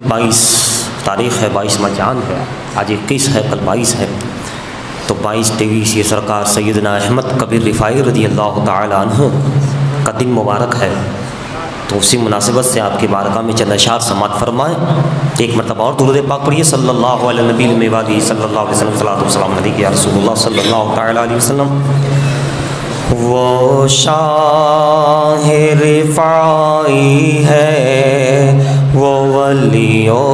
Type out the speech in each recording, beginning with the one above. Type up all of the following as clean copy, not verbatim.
22 تاریخ ہے، 22 مجان ہے، آج 21 ہے، کل 22 ہے، تو 22-23 یہ سرکار سیدنا احمد کبیر رفاعی رضی اللہ تعالیٰ عنہ کا دن مبارک ہے۔ تو اسی مناسبت سے آپ کی بارگاہ میں چند اشعار سماعت فرمائیں۔ ایک مرتبہ اور درود پاک پڑھیے، صلی اللہ علیہ نبی الموادی صلی اللہ علیہ وسلم، صلاۃ والسلام علیک یا رسول اللہ صلی اللہ تعالیٰ علیہ وسلم۔ وہ شاہ رفاعی ہے، وہ ولیوں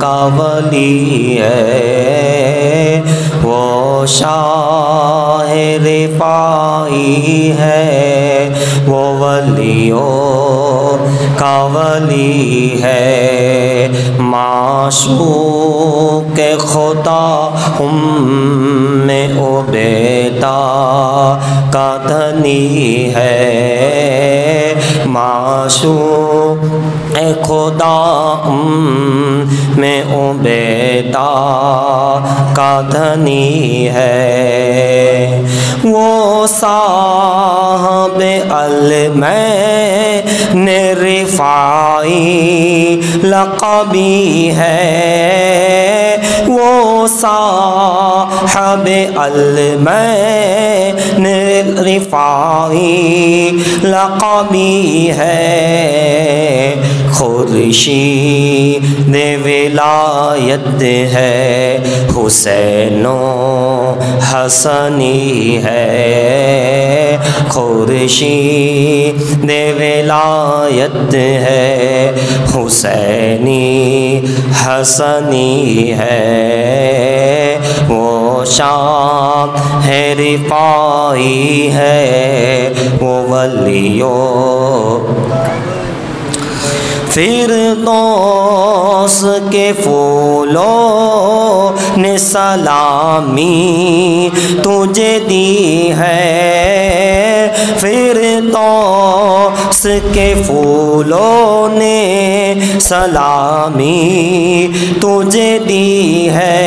کا ولی ہے، وہ شاہ رفاعی ہے، وہ ولیوں کا ولی ہے، معشوق خدا ام عبیدہ کا دھنی ہے، معشوق خدا ام عبیدہ کا دھنی ہے، وہ صاحب المین رفاعی لقبی ہے، وہ صاحب المین رفاعی لقبی ہے، خورشید ولایت ہے، حسین و حسنی ہے، خورشید ولایت ہے، حسینی حسنی ہے، وہ شام ہے رفاعی ہے، وہ ولیوں فردوس کے پھولوں نے سلامی تجھے دی ہے، فردوس کے پھولوں نے سلامی تجھے دی ہے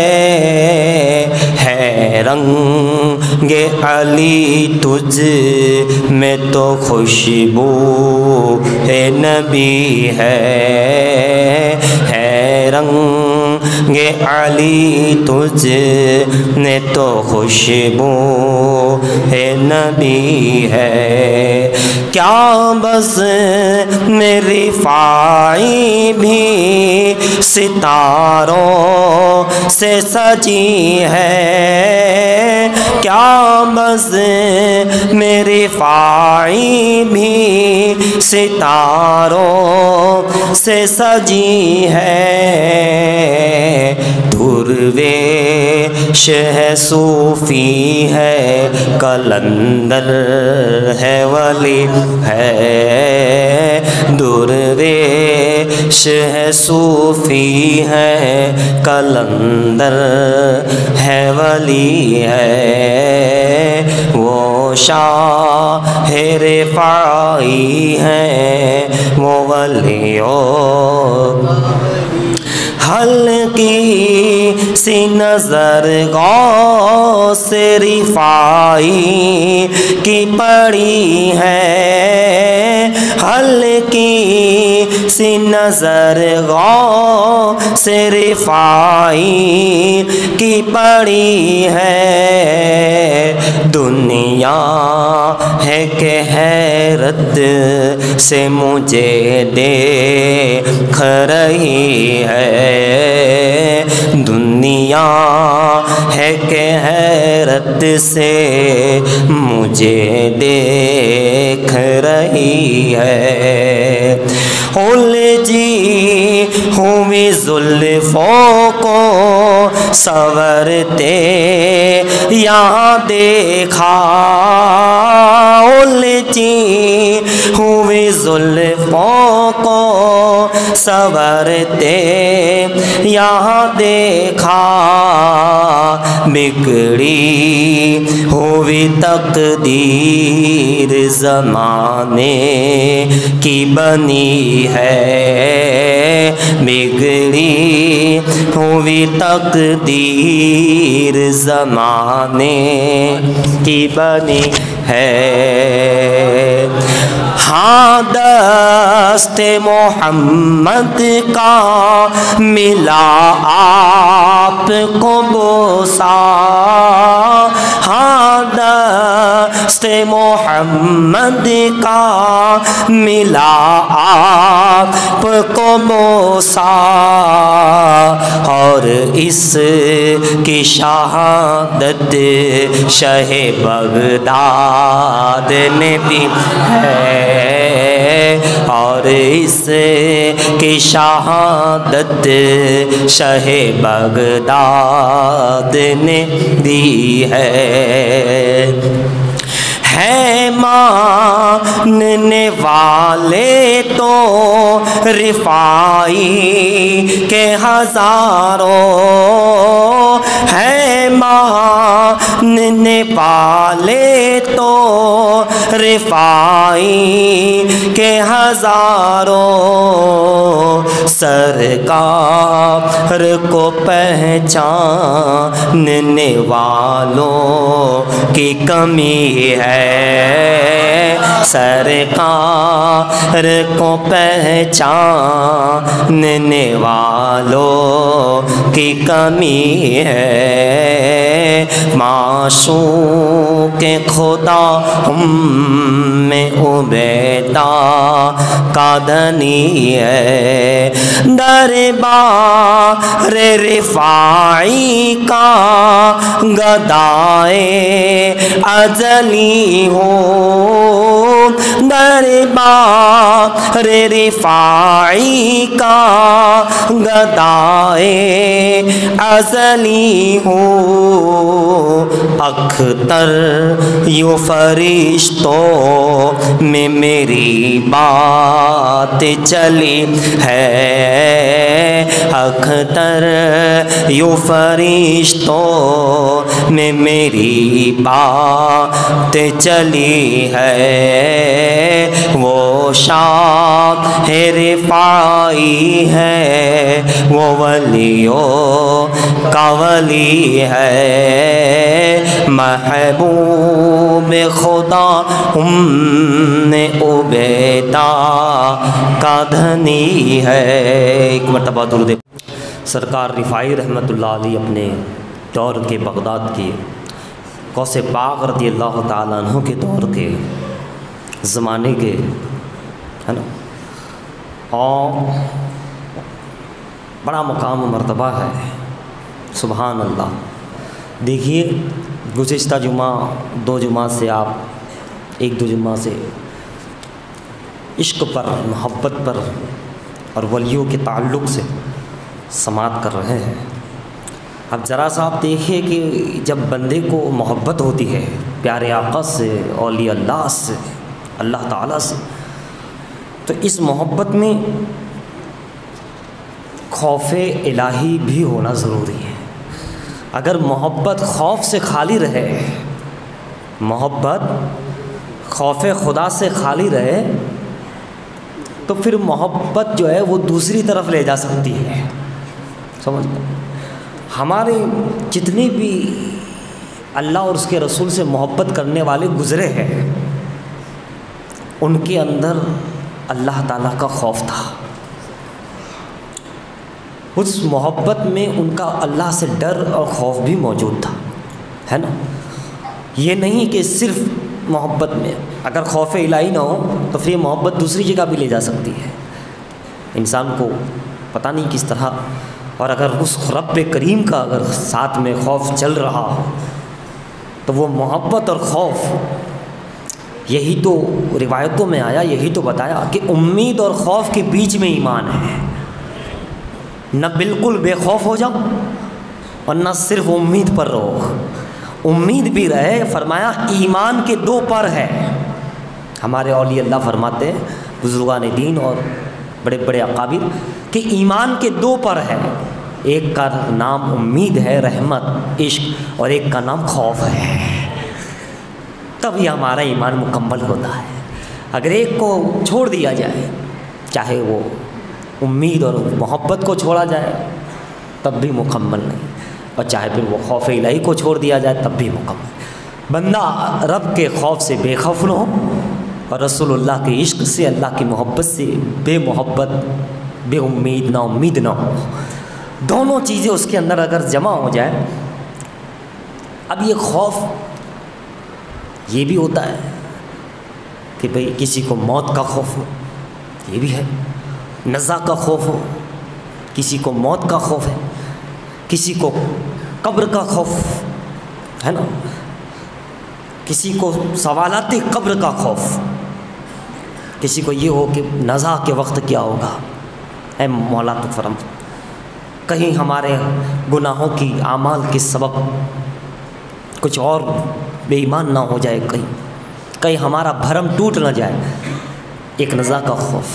رنگ علی تجھ میں تو خوشبو نبی ہے رنگ علی تجھ میں تو خوشبو نبی ہے، کیا بس میری رفاعی بھی ستاروں سے سجی ہے، کیا بس میری رفاعی بھی ستاروں سے سجی ہے، درویش ہے، صوفی ہے، قلندر ہے، ولی ہے، درویش ہے، صوفی ہے، قلندر ہے، ولی ہے، وہ شاہ رفاعی ہے، وہ ولیوں ہلکی سی نظر غوث رفاعی کی پڑی ہے، ہلکی سی نظر غوث رفاعی کی پڑی ہے، دنیا ہے کہ حیرت سے مجھے دیکھ رہی ہے، دنیا ہے کہ حیرت سے مجھے دیکھ رہی ہے، الجھی ہوئی زلفوں کو سنورتے یہاں دیکھا، الجھی ہوئی زلفوں کو سنورتے یہاں دیکھا، بگڑی ہوئی تقدیر زمانے کی بنی ہے، بگڑی ہوئی تقدیر زمانے کی بنی ہے۔ ہاں دست محمد کا ملا آپ کو بوسہ، ہاں دست محمد کا ملا آپ کو بوسہ، اور اس کی شہادت شہ بغداد نے دی ہے، اور اس کی شہادت شہ بغداد نے دی ہے۔ ماننے والے تو رفاعی کے ہزاروں ہیں، ماننے والے تو رفاعی کے ہزاروں، سرکار کو پہچاننے والوں کی کمی ہے، سرکار کو پہچاننے والوں کی کمی ہے، معشوق خدا میں عبیدہ کا دنی ہے، دربار رفاعی کا گدائے ازلی ہوں، دربار رفاعی کا گدائے ازلی ہوں، اختر یوں فرشتوں میں میری بات چلی ہے، اختر یوں فرشتوں میں میری بات چلی ہے، وہ شاہ رفاعی ہے، وہ ولیوں کا ولی ہے، محبوب خدا عبیدہ کا دھنی ہے۔ ایک مرتبہ درود سرکار رفاعی رحمۃ اللہ علیہ اپنے دور کے بغداد کے غوث پاک رضی اللہ تعالیٰ عنہ کے دور کے زمانے کے ہے نا، اور بڑا مقام و مرتبہ ہے، سبحان اللہ۔ دیکھیے گزشتہ جمعہ 2 جمعہ سے آپ 1-2 جمعہ سے عشق پر، محبت پر اور ولیوں کے تعلق سے سماعت کر رہے ہیں۔ اب ذرا سا آپ دیکھیے کہ جب بندے کو محبت ہوتی ہے پیارے آقا سے، اولیاء اللہ سے، اللہ تعالیٰ سے، تو اس محبت میں خوف الہی بھی ہونا ضروری ہے۔ اگر محبت خوف سے خالی رہے، محبت خوف خدا سے خالی رہے، تو پھر محبت جو ہے وہ دوسری طرف لے جا سکتی ہے، سمجھ لیں۔ ہمارے جتنے بھی اللہ اور اس کے رسول سے محبت کرنے والے گزرے ہیں، ان کے اندر اللہ تعالیٰ کا خوف تھا، اس محبت میں ان کا اللہ سے ڈر اور خوف بھی موجود تھا، ہے نا۔ یہ نہیں کہ صرف محبت میں اگر خوف الہی نہ ہو تو پھر یہ محبت دوسری جگہ بھی لے جا سکتی ہے، انسان کو پتہ نہیں کس طرح، اور اگر اس رب کریم کا اگر ساتھ میں خوف چل رہا ہو تو وہ محبت اور خوف، یہی تو روایتوں میں آیا، یہی تو بتایا کہ امید اور خوف کے بیچ میں ایمان ہے، نہ بالکل بے خوف ہو جاؤ اور نہ صرف امید پر رہو، امید بھی رہے۔ فرمایا ایمان کے 2 پر ہے، ہمارے اولیاء اللہ فرماتے ہیں، بزرگان دین اور بڑے بڑے اکابر، کہ ایمان کے 2 پر ہے، ایک کا نام امید ہے، رحمت، عشق، اور ایک کا نام خوف ہے، تب یہ ہمارا ایمان مکمل ہوتا ہے۔ اگر ایک کو چھوڑ دیا جائے، چاہے وہ امید اور محبت کو چھوڑا جائے تب بھی مکمل نہیں، اور چاہے پھر وہ خوف الہی کو چھوڑ دیا جائے تب بھی مکمل۔ بندہ رب کے خوف سے بے خوف نہ ہو اور رسول اللہ کے عشق سے، اللہ کی محبت سے بے محبت، بے امید نا امید نہ ہو۔ دونوں چیزیں اس کے اندر اگر جمع ہو جائے، اب یہ خوف یہ بھی ہوتا ہے کہ بھئی کسی کو موت کا خوف ہو، یہ بھی ہے، نزا کا خوف ہو، کسی کو موت کا خوف ہے، کسی کو قبر کا خوف ہے نا، کسی کو سوالات قبر کا خوف، کسی کو یہ ہو کہ نزا کے وقت کیا ہوگا۔ اے مولا تو فرم، کہیں ہمارے گناہوں کی اعمال کے سبب کچھ اور بے ایمان نہ ہو جائے، کہیں ہمارا بھرم ٹوٹ نہ جائے۔ ایک نزا کا خوف،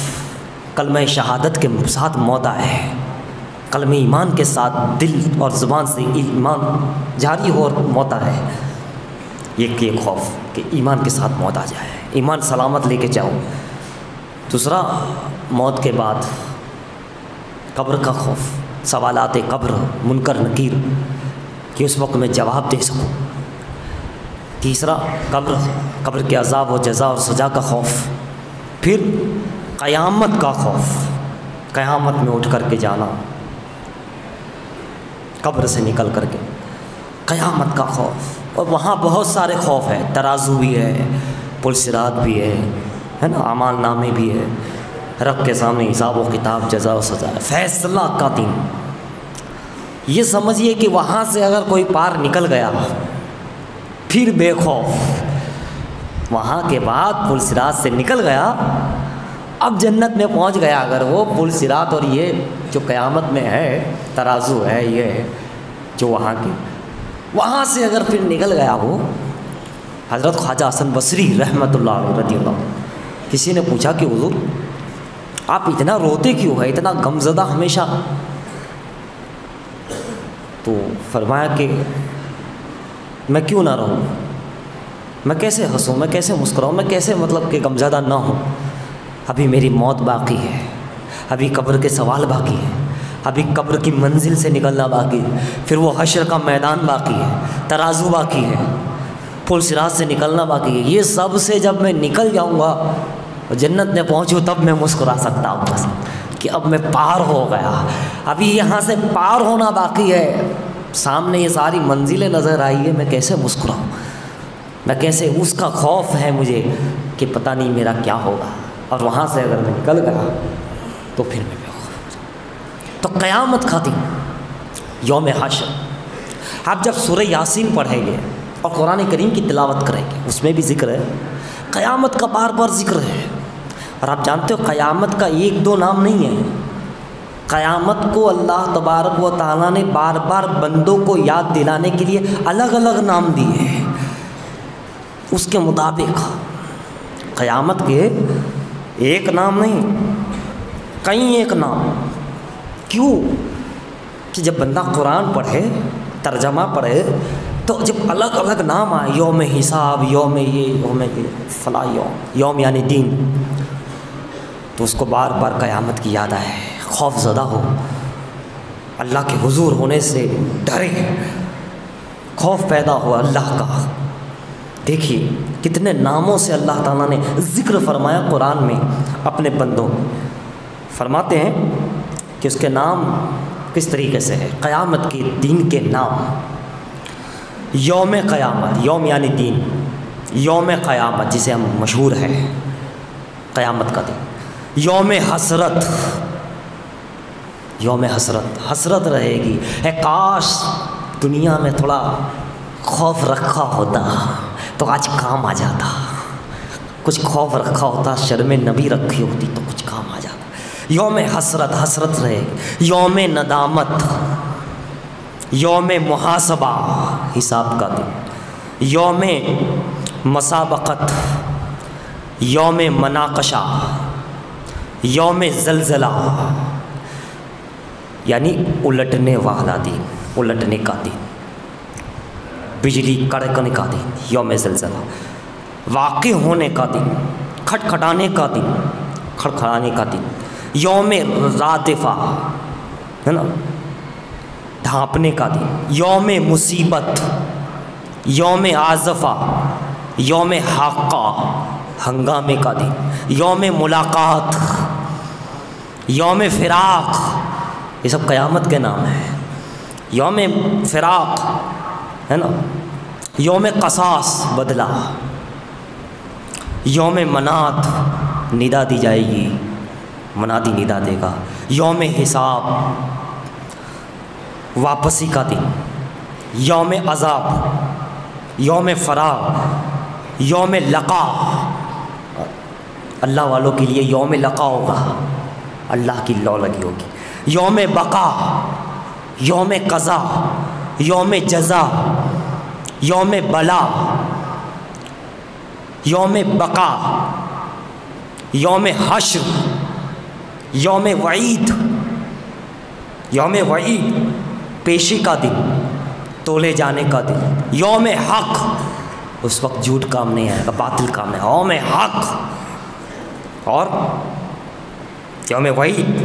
کلمہ شہادت کے ساتھ موت آئے، کلمہ ایمان کے ساتھ دل اور زبان سے ایمان جاری ہو اور موت آئے، یہ خوف کہ ایمان کے ساتھ موت آ جائے، ایمان سلامت لے کے جاؤ۔ دوسرا، موت کے بعد قبر کا خوف، سوالات قبر، منکر نکیر، کہ اس وقت میں جواب دے سکوں۔ تیسرا، قبر کے عذاب و جزا اور سزا کا خوف۔ پھر قیامت کا خوف، قیامت میں اٹھ کر کے جانا، قبر سے نکل کر کے قیامت کا خوف۔ اور وہاں بہت سارے خوف ہیں، ترازو بھی ہے، پل صراط بھی ہے نا، اعمال نامے بھی ہے، رب کے سامنے حساب و کتاب، جزا و سزا، فیصلہ کا دن۔ یہ سمجھیے کہ وہاں سے اگر کوئی پار نکل گیا پھر بے خوف، وہاں کے بعد پل صراط سے نکل گیا، اب جنت میں پہنچ گیا۔ اگر وہ پل صراط اور یہ جو قیامت میں ہے، ترازو ہے، یہ ہے جو وہاں کی، وہاں سے اگر پھر نکل گیا وہ، حضرت خواجہ حسن بصری رحمۃ اللہ علیہ رضی اللہ، کسی نے پوچھا کہ حضور آپ اتنا روتے کیوں ہے، اتنا غمزدہ ہمیشہ؟ تو فرمایا کہ میں کیوں نہ رہوں، میں کیسے ہنسوں، میں کیسے مسکراؤں، میں کیسے مطلب کہ غمزدہ نہ ہوں۔ ابھی میری موت باقی ہے، ابھی قبر کے سوال باقی ہے، ابھی قبر کی منزل سے نکلنا باقی ہے، پھر وہ حشر کا میدان باقی ہے، ترازو باقی ہے، پل صراط سے نکلنا باقی ہے۔ یہ سب سے جب میں نکل جاؤں گا اور جنت میں پہنچوں تب میں مسکرا سکتا ہوں بس، کہ اب میں پار ہو گیا۔ ابھی یہاں سے پار ہونا باقی ہے، سامنے یہ ساری منزلیں نظر آئی ہے، میں کیسے مسکراؤں، میں کیسے، اس کا خوف ہے مجھے کہ پتہ نہیں میرا کیا ہوگا۔ اور وہاں سے اگر میں نکل گیا تو پھر میں بے خوف۔ تو قیامت کا دن، یوم حشر، آپ جب سورہ یاسین پڑھیں گے اور قرآن کریم کی تلاوت کریں گے، اس میں بھی ذکر ہے، قیامت کا بار بار ذکر ہے۔ اور آپ جانتے ہو قیامت کا ایک دو نام نہیں ہے، قیامت کو اللہ تبارک و تعالیٰ نے بار بار بندوں کو یاد دلانے کے لیے الگ الگ نام دیے ہیں، اس کے مطابق قیامت کے ایک نام نہیں، کئی ایک نام۔ کیوں کہ جب بندہ قرآن پڑھے، ترجمہ پڑھے، تو جب الگ الگ نام آئے، یوم حساب، یوم یہ فلاں یوم یعنی دین، تو اس کو بار بار قیامت کی یاد آئے، خوف زدہ ہو، اللہ کے حضور ہونے سے ڈرے، خوف پیدا ہو اللہ کا۔ دیکھیے کتنے ناموں سے اللہ تعالیٰ نے ذکر فرمایا قرآن میں اپنے بندوں، فرماتے ہیں کہ اس کے نام کس طریقے سے ہے، قیامت کے دن کے نام، یوم قیامت، یوم یعنی دین، یوم قیامت جسے ہم مشہور ہے قیامت کا دن، یوم حسرت، یوم حسرت، حسرت رہے گی، اے کاش دنیا میں تھوڑا خوف رکھا ہوتا تو آج کام آ جاتا، کچھ خوف رکھا ہوتا، شرم نبی رکھی ہوتی تو کچھ کام آ جاتا۔ یوم حسرت، حسرت رہے گی، یوم ندامت، یوم محاسبہ، حساب کا دن، یوم مسابقت، یوم مناقشہ، یوم زلزلہ یعنی الٹنے والا دن، الٹنے کا دن، بجلی کڑکنے کا دن، یوم زلزلہ، واقع ہونے کا دن، کھٹکھٹانے کا دن، کھڑکھڑانے کا دن، یوم رادفہ ہے نا، ڈھانپنے کا دن، یوم مصیبت، یوم آزفہ، یوم حاقہ ہنگامے کا دن، یوم ملاقات، یوم فراق، یہ سب قیامت کے نام ہیں۔ یوم فراق ہے نا، یوم قصاص بدلہ، یوم منات ندا دی جائے گی، منادی ندا دے گا، یوم حساب واپسی کا دن، یوم عذاب، یوم فراق، یوم لقا، اللہ والوں کے لیے یوم لقا ہوگا، اللہ کی لو لگی ہوگی، یوم بقا، یوم قضا، یوم جزا، یوم بلا، یوم بقا، یوم حشر، یوم وعید، یوم وعید پیشی کا دن، تولے جانے کا دن، یوم حق، اس وقت جھوٹ کام نہیں آئے گا، باطل کام نہیں، یوم حق، اور یوم وعید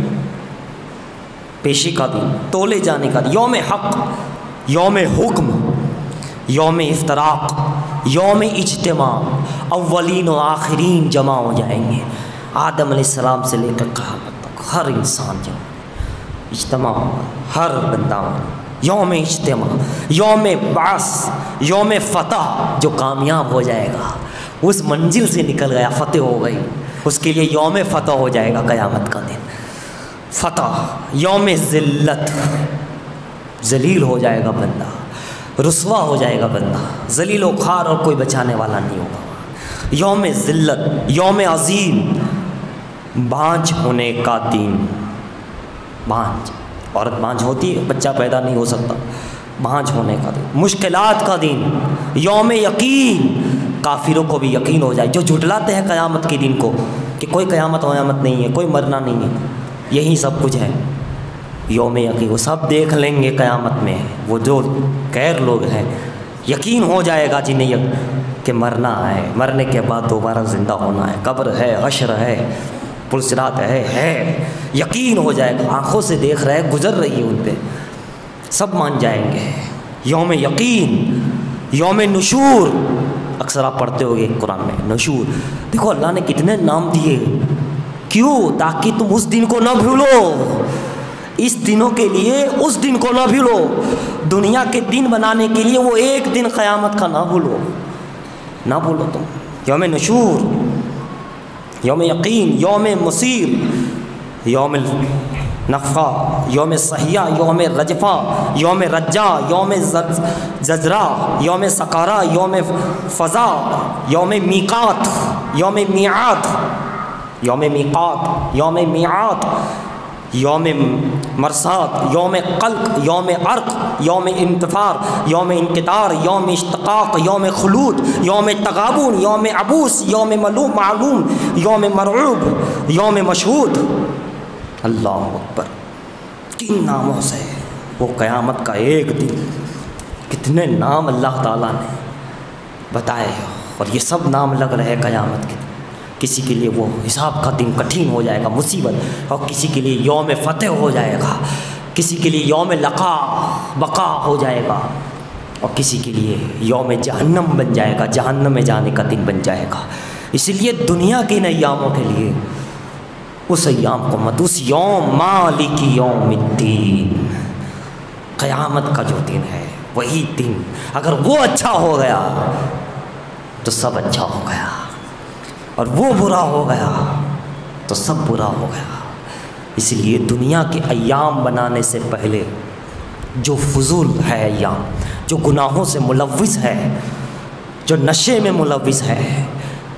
پیشی کا دن، تولے جانے کا دن، یوم حق، یوم حکم، یوم افتراق، یوم اجتماع، اولین و آخرین جمع ہو جائیں گے، آدم علیہ السلام سے لے کر قیامت تک ہر انسان جمع اجتماع ہوگا، ہر بندہ ہوگا، یوم اجتماع، یوم بعث، یوم فتح، جو کامیاب ہو جائے گا، اس منزل سے نکل گیا، فتح ہو گئی، اس کے لیے یوم فتح ہو جائے گا قیامت کا دن، فتح، یوم ذلت، ذلیل ہو جائے گا بندہ، رسوا ہو جائے گا بندہ، ذلیل و خوار اور کوئی بچانے والا نہیں ہوگا، یوم ذلت، یوم عظیم، بانجھ ہونے کا دن، بانجھ، عورت بانجھ ہوتی ہے، بچہ پیدا نہیں ہو سکتا، بانجھ ہونے کا دن، مشکلات کا دن، یوم یقین، کافروں کو بھی یقین ہو جائے، جو جھٹلاتے ہیں قیامت کے دن کو کہ کوئی قیامت ویامت نہیں ہے، کوئی مرنا نہیں ہے، یہی سب کچھ ہے، یوم یقین، وہ سب دیکھ لیں گے قیامت میں، وہ جو غیر لوگ ہیں، یقین ہو جائے گا جنہیں کہ مرنا ہے، مرنے کے بعد دوبارہ زندہ ہونا ہے، قبر ہے، حشر ہے، پلسرات ہے، یقین ہو جائے گا، آنکھوں سے دیکھ رہے، گزر رہی ہے ان پہ، سب مان جائیں گے، یوم یقین، یوم نشور، اکثر آپ پڑھتے ہوگے قرآن میں نشور، دیکھو اللہ نے کتنے نام دیے، کیوں؟ تاکہ تم اس دن کو نہ بھولو، اس دنوں کے لیے اس دن کو نہ بھولو، دنیا کے دن بنانے کے لیے وہ ایک دن قیامت کا نہ بھولو، نہ بھولو تم، یوم نشور، یوم یقین، یوم مصیر، یوم نفخہ، یوم صحیہ، یوم رجفہ، یوم رجا، یوم زجرہ، یوم سقارہ، یوم فضا، یوم میقات، یوم میعاد، یوم میقات، یوم میعاد، یوم مرصاد، یوم قلق، یوم عرق، یوم انتفار، یوم انقطار، یوم اشتقاق، یوم خلود، یوم تغابن، یوم عبوس، یوم معلوم، یوم مرعوب، یوم مشہود، اللہ اکبر، کن ناموں سے وہ قیامت کا ایک دن، کتنے نام اللہ تعالیٰ نے بتائے، اور یہ سب نام لگ رہے قیامت کے دن، کسی کے لیے وہ حساب کا دن کٹھن ہو جائے گا، مصیبت، اور کسی کے لیے یوم فتح ہو جائے گا، کسی کے لیے یوم لقا بقا ہو جائے گا، اور کسی کے لیے یوم جہنم بن جائے گا، جہنم میں جانے کا دن بن جائے گا۔ اس لیے دنیا کے ان ایاموں کے لیے اس ایام کو مت، اس یوم مالک یوم الدین، قیامت کا جو دن ہے وہی دن، اگر وہ اچھا ہو گیا تو سب اچھا ہو گیا، اور وہ برا ہو گیا تو سب برا ہو گیا۔ اس لیے دنیا کے ایام بنانے سے پہلے جو فضول ہے ایام، جو گناہوں سے ملوث ہے، جو نشے میں ملوث ہے،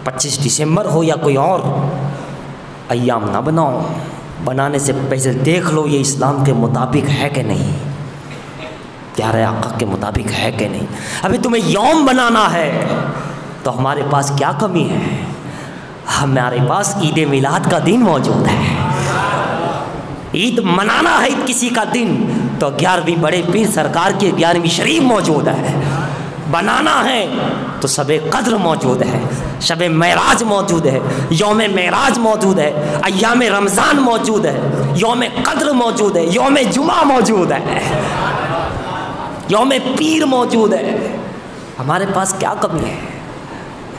25 دسمبر ہو یا کوئی اور ایام نہ بناؤ، بنانے سے پہلے دیکھ لو یہ اسلام کے مطابق ہے کہ نہیں، پیارے آقا کے مطابق ہے کہ نہیں۔ ابھی تمہیں یوم بنانا ہے تو ہمارے پاس کیا کمی ہے؟ ہمارے پاس عید میلاد کا دن موجود ہے، عید منانا ہے کسی کا دن تو 11ویں بڑے پیر سرکار کی 11ویں شریف موجود ہے، بنانا ہے تو شب قدر موجود ہے، شب معراج موجود ہے، یوم معراج موجود ہے، ایام رمضان موجود ہے، یوم قدر موجود ہے، یوم جمعہ موجود ہے، یوم پیر موجود ہے، ہمارے پاس کیا کمی ہے؟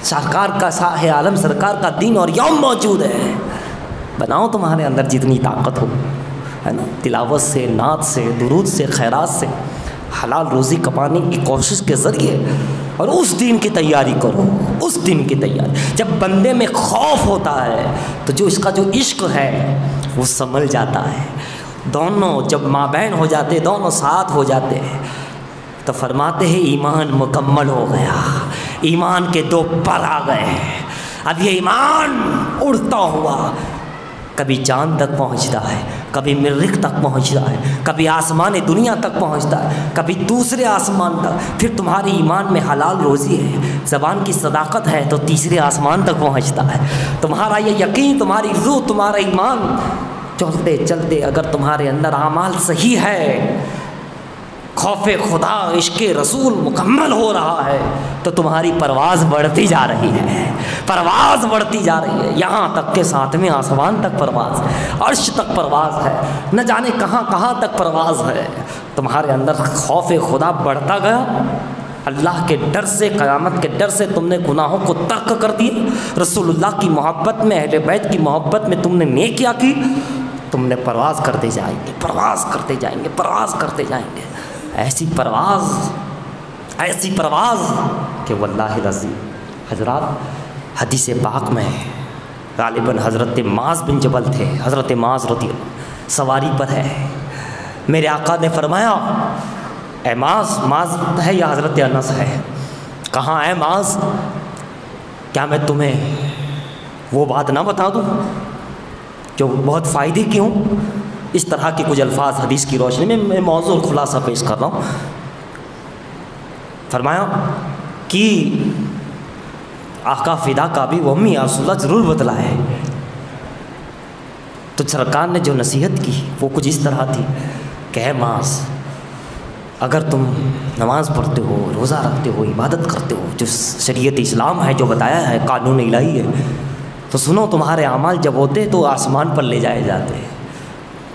سرکار کا شاہ عالم سرکار کا دین اور یوم موجود ہے. بناؤ تمہارے اندر جتنی طاقت ہو، ہے نا، تلاوت سے، نعت سے، درود سے، خیرات سے حلال روزی کمانے کی کوشش کے ذریعے، اور اس دین کی تیاری کرو. اس دن کی تیاری جب بندے میں خوف ہوتا ہے تو جو اس کا جو عشق ہے وہ سنبھل جاتا ہے. دونوں جب مابین ہو جاتے، دونوں ساتھ ہو جاتے ہیں تو فرماتے ہیں ایمان مکمل ہو گیا. ایمان کے 2 پر آ گئے. اب یہ ایمان اڑتا ہوا کبھی چاند تک پہنچتا ہے، کبھی مریخ تک پہنچتا ہے، کبھی آسمان دنیا تک پہنچتا ہے، کبھی دوسرے آسمان تک. پھر تمہاری ایمان میں حلال روزی ہے، زبان کی صداقت ہے تو تیسرے آسمان تک پہنچتا ہے. تمہارا یہ یقین، تمہاری روح، تمہارا ایمان چلتے چلتے اگر تمہارے اندر اعمال صحیح ہے، خوف خدا، عشق رسول مکمل ہو رہا ہے تو تمہاری پرواز بڑھتی جا رہی ہے. پرواز بڑھتی جا رہی ہے، یہاں تک کہ 7ویں آسمان تک پرواز، عرش تک پرواز ہے، نہ جانے کہاں کہاں تک پرواز ہے. تمہارے اندر خوف خدا بڑھتا گیا، اللہ کے ڈر سے، قیامت کے ڈر سے تم نے گناہوں کو ترک کر دیا، رسول اللہ کی محبت میں، اہل بیت کی محبت میں تم نے نیکیاں کی. تم نے پرواز کرتے جائیں گے، پرواز کرتے جائیں گے، پرواز کرتے جائیں گے. ایسی پرواز، ایسی پرواز کہ واللہ العظیم. حضرات حدیث پاک میں غالباً حضرت معاذ بن جبل تھے، حضرت معاذ رضی اللہ سواری پر ہے. میرے آقا نے فرمایا اے معاذ، معاذ ہے یا حضرت انس ہے، کہاں ہے معاذ؟ کیا میں تمہیں وہ بات نہ بتا دوں جو بہت فائدے کی ہوں؟ اس طرح کے کچھ الفاظ حدیث کی روشنی میں موضوع خلاصہ پیش کر رہا ہوں. فرمایا کہ آقا فدا کا بھی وہ امی یا رسول اللہ ضرور بتلائے. تو سرکار نے جو نصیحت کی وہ کچھ اس طرح تھی کہ اے معاذ، اگر تم نماز پڑھتے ہو، روزہ رکھتے ہو، عبادت کرتے ہو، جو شریعت اسلام ہے، جو بتایا ہے، قانون الہی ہے، تو سنو، تمہارے اعمال جب ہوتے تو آسمان پر لے جائے جاتے ہیں.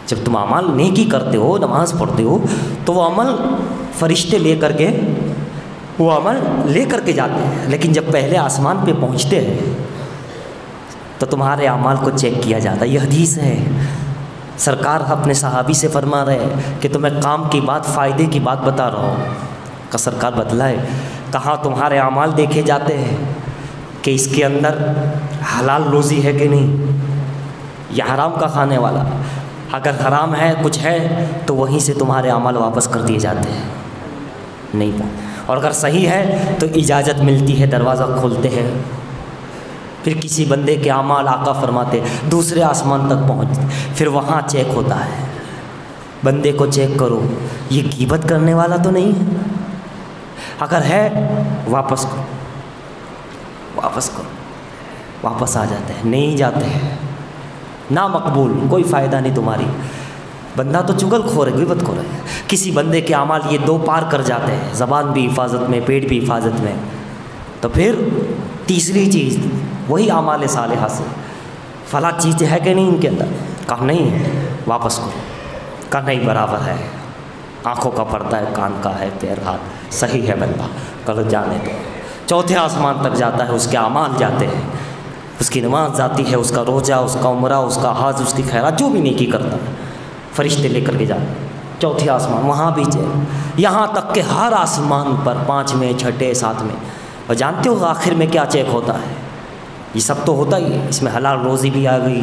جب تم اعمال نیکی کرتے ہو، نماز پڑھتے ہو، تو وہ عمل فرشتے لے کر کے جاتے ہیں. لیکن جب پہلے آسمان پہ پہنچتے ہیں تو تمہارے اعمال کو چیک کیا جاتا ہے. یہ حدیث ہے. سرکار اپنے صحابی سے فرما رہے ہیں کہ تمہیں کام کی بات، فائدے کی بات بتا رہا ہوں. کہ سرکار بتلائے کہاں تمہارے اعمال دیکھے جاتے ہیں کہ اس کے اندر حلال روزی ہے کہ نہیں، یا حرام کا کھانے والا. اگر حرام ہے، کچھ ہے، تو وہیں سے تمہارے اعمال واپس کر دیے جاتے ہیں. نہیں، اور اگر صحیح ہے تو اجازت ملتی ہے، دروازہ کھولتے ہیں. پھر کسی بندے کے اعمال آقا فرماتے دوسرے آسمان تک پہنچتے، پھر وہاں چیک ہوتا ہے. بندے کو چیک کرو، یہ غیبت کرنے والا تو نہیں ہے، اگر ہے واپس کرو، واپس کرو. واپس آ جاتے ہیں. نہیں جاتے ہیں، نا مقبول، کوئی فائدہ نہیں تمہاری. بندہ تو چگل خور ہے، غیبت خور ہے. کسی بندے کے اعمال یہ 2 پار کر جاتے ہیں، زبان بھی حفاظت میں، پیٹ بھی حفاظت میں، تو پھر تیسری چیز وہی اعمال صالحہ سے، فلاں چیز ہے کہ نہیں ان کے اندر، کہا نہیں ہے، واپس کرو. کہا نہیں، برابر ہے، آنکھوں کا پردہ ہے، کان کا ہے، پیر ہاتھ صحیح ہے بندہ، کل جانے دو. 4تھے آسمان تک جاتا ہے، اس کے اعمال جاتے ہیں، اس کی نماز جاتی ہے، اس کا روزہ، اس کا عمرہ، اس کا حج، اس کی خیرات، جو بھی نیکی کرتا ہے، فرشتے لے کر کے جاتے ہیں. 4تھے آسمان، وہاں بھی چیک، یہاں تک کہ ہر آسمان پر 5ویں، 6ٹھے، 7ویں. اور جانتے ہو آخر میں کیا چیک ہوتا ہے؟ یہ سب تو ہوتا ہی ہے، اس میں حلال روزی بھی آ گئی،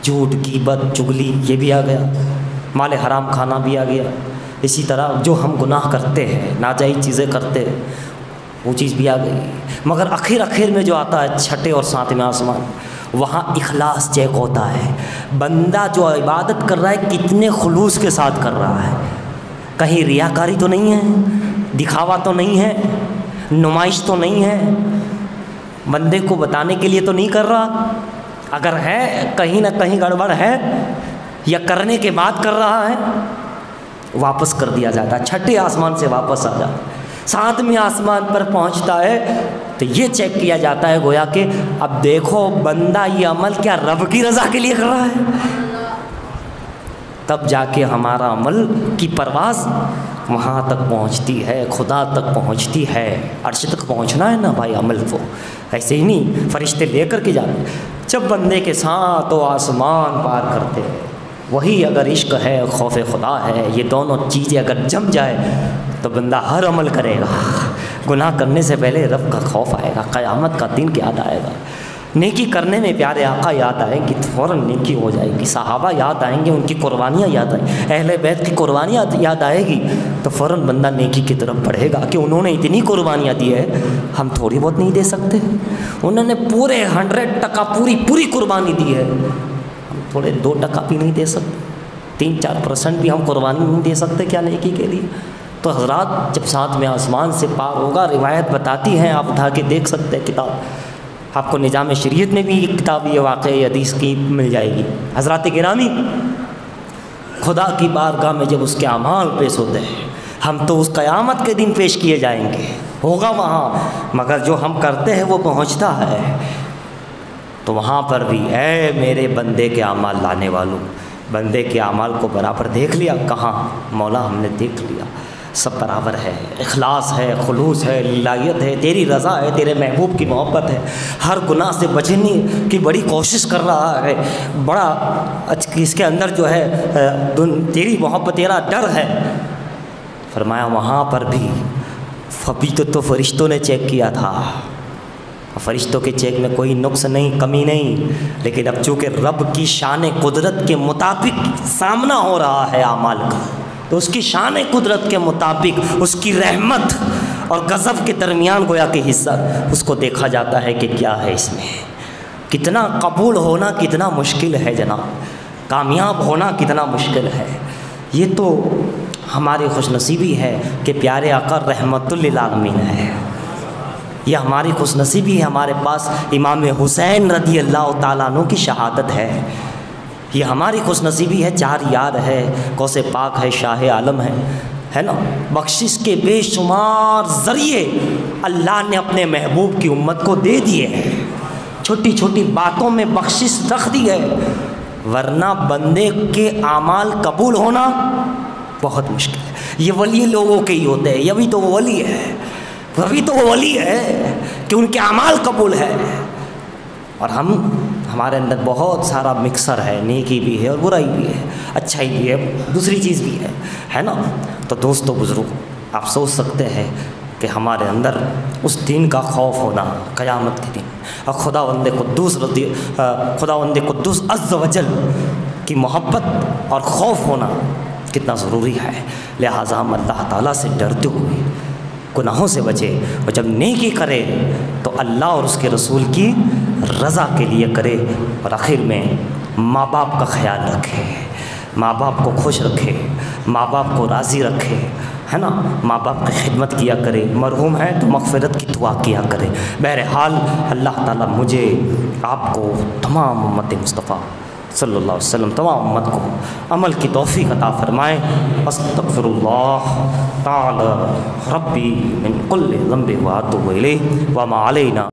جھوٹ، غیبت، چگلی یہ بھی آ گیا، مال حرام کھانا بھی آ گیا. اسی طرح جو ہم گناہ کرتے ہیں، ناجائز چیزیں کرتے ہیں، وہ چیز بھی آ گئی. مگر آخر میں جو آتا ہے 6ٹھے اور 7ویں آسمان، وہاں اخلاص چیک ہوتا ہے. بندہ جو عبادت کر رہا ہے کتنے خلوص کے ساتھ کر رہا ہے، کہیں ریاکاری تو نہیں ہے، دکھاوا تو نہیں ہے، نمائش تو نہیں ہے، بندے کو بتانے کے لیے تو نہیں کر رہا. اگر ہے کہیں نہ کہیں گڑبڑ ہے یا کرنے کے بعد کر رہا ہے، واپس کر دیا جاتا ہے. 6ٹھے آسمان سے واپس آ جاتا ہے. 7ویں آسمان پر پہنچتا ہے تو یہ چیک کیا جاتا ہے، گویا کہ اب دیکھو بندہ یہ عمل کیا رب کی رضا کے لیے کر رہا ہے. تب جا کے ہمارا عمل کی پرواز وہاں تک پہنچتی ہے، خدا تک پہنچتی ہے، عرش تک پہنچنا ہے نا بھائی عمل کو، ایسے ہی نہیں فرشتے لے کر کے جاتے، جب بندے کے ساتھ وہ آسمان پار کرتے ہیں، وہی اگر عشق ہے خوف خدا ہے، یہ دونوں چیزیں اگر جم جائے تو بندہ ہر عمل کرے گا، گناہ کرنے سے پہلے رب کا خوف آئے گا، قیامت کا دن یاد آئے گا، نیکی کرنے میں پیارے آقا یاد آئیں گی تو فوراً نیکی ہو جائے گی، صحابہ یاد آئیں گے، ان کی قربانیاں یاد آئیں گی، اہل بیت کی قربانیاں یاد آئے گی تو فوراً بندہ نیکی کی طرف بڑھے گا کہ انہوں نے اتنی قربانیاں دی ہے، ہم تھوڑی بہت نہیں دے سکتے، انہوں نے پورے 100% پوری قربانی دی ہے، ہم تھوڑے 2% بھی نہیں دے سکتے، 3-4% بھی ہم قربانی نہیں دے سکتے کیا نیکی کے لیے؟ تو حضرات جب ساتھ میں آسمان سے پار ہوگا، روایت بتاتی ہیں، آپ اٹھا کے دیکھ سکتے ہیں کتاب، آپ کو نظام شریعت میں بھی ایک کتاب یہ واقعہ حدیث کی مل جائے گی۔ حضرات گرامی، خدا کی بارگاہ میں جب اس کے اعمال پیش ہوتے ہیں، ہم تو اس قیامت کے دن پیش کیے جائیں گے، ہوگا وہاں، مگر جو ہم کرتے ہیں وہ پہنچتا ہے، تو وہاں پر بھی اے میرے بندے کے اعمال لانے والوں، بندے کے اعمال کو برابر دیکھ لیا؟ کہاں مولا ہم نے دیکھ لیا، سب برابر ہے، اخلاص ہے، خلوص ہے، للہیت ہے، تیری رضا ہے، تیرے محبوب کی محبت ہے، ہر گناہ سے بچنے کی بڑی کوشش کر رہا ہے، بڑا اس کے اندر جو ہے تیری محبت، تیرا ڈر ہے۔ فرمایا وہاں پر بھی تو فرشتوں نے چیک کیا تھا، فرشتوں کے چیک میں کوئی نقص نہیں، کمی نہیں، لیکن اب چونکہ رب کی شان قدرت کے مطابق سامنا ہو رہا ہے اعمال کا، تو اس کی شان قدرت کے مطابق اس کی رحمت اور غضب کے درمیان گویا کہ حصہ اس کو دیکھا جاتا ہے کہ کیا ہے اس میں، کتنا قبول ہونا کتنا مشکل ہے جناب، کامیاب ہونا کتنا مشکل ہے۔ یہ تو ہماری خوش نصیبی ہے کہ پیارے آقا رحمت للعالمین ہے، یہ ہماری خوش نصیبی ہے، ہمارے پاس امام حسین رضی اللہ تعالیٰ عنہ کی شہادت ہے، یہ ہماری خوش نصیبی ہے، 4 یار ہے، غوث پاک ہے، شاہ عالم ہے نا، بخشش کے بے شمار ذریعے اللہ نے اپنے محبوب کی امت کو دے دیے ہیں، چھوٹی چھوٹی باتوں میں بخشش رکھ دی ہے، ورنہ بندے کے اعمال قبول ہونا بہت مشکل ہے، یہ ولی لوگوں کے ہی ہوتے ہیں، یہ بھی تو وہ ولی ہے، ابھی تو وہ ولی ہے کہ ان کے اعمال قبول ہے، اور ہمارے اندر بہت سارا مکسر ہے، نیکی بھی ہے اور برائی بھی ہے، اچھائی بھی ہے، دوسری چیز بھی ہے نا۔ تو دوستو بزرگ، آپ سوچ سکتے ہیں کہ ہمارے اندر اس دن کا خوف ہونا، قیامت کے دن، اور خداوند قدوس عز و جل کی محبت اور خوف ہونا کتنا ضروری ہے، لہٰذا ہم اللہ تعالیٰ سے ڈرتے ہوئے گناہوں سے بچے، اور جب نیکی کرے تو اللہ اور اس کے رسول کی رضا کے لیے کرے، اور آخر میں ماں باپ کا خیال رکھے، ماں باپ کو خوش رکھے، ماں باپ کو راضی رکھے، ہے نا، ماں باپ کی خدمت کیا کرے، مرحوم ہے تو مغفرت کی دعا کیا کرے۔ بہرحال اللہ تعالیٰ مجھے آپ کو تمام امت مصطفیٰ صلی اللہ علیہ وسلم تمام امت کو عمل کی توفیق عطا فرمائے۔ استغفر اللہ تعالی ربی من کل ذنب واتوب الیہ وما علینا